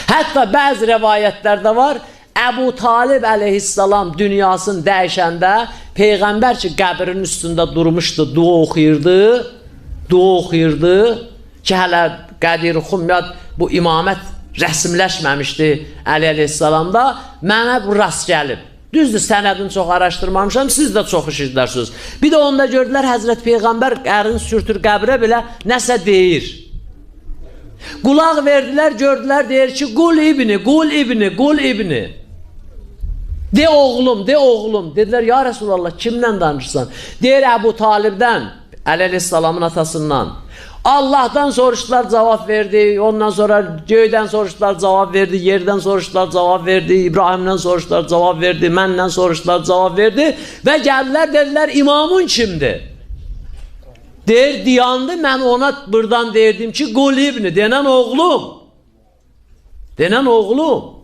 Hətta bəzi rəvayətlərdə var, Əbu Talib əleyhissalam dünyasını dəyişəndə Peyğəmbər ki, qəbrin üstündə durmuşdu, dua oxuyurdu ki, hələ Qədir Xumyad bu imamət rəsmləşməmişdi Əli əleyhissalamda, mənə bu rast gəlib. Düzdür, sənədini çox araşdırmamışam, siz də çox işitlərsiniz. Bir də onda gördülər, Həzrət Peyğəmbər ərin sürtür qəbrə belə nəsə deyir. Qulaq verdilər, gördülər, deyir ki, qul ibni. De oğlum, de oğlum. Dedilər, ya Resulallah, kimdən danışırsan? Deyir, Əbu Talibdən, Əli əleyhissalamın atasından. Allah'tan soruşdular, cavab verdi. Ondan sonra göydən soruşdular, cavab verdi. Yerdən soruşdular, cavab verdi. İbrahimdən soruşdular, cavab verdi. Məndən soruşdular, cavab verdi. Və gəldilər, dedilər, imamın kimdir? Deyir, diyandı, mən ona buradan deyirdim ki, qul ibni, denən oğlum. Denən oğlum.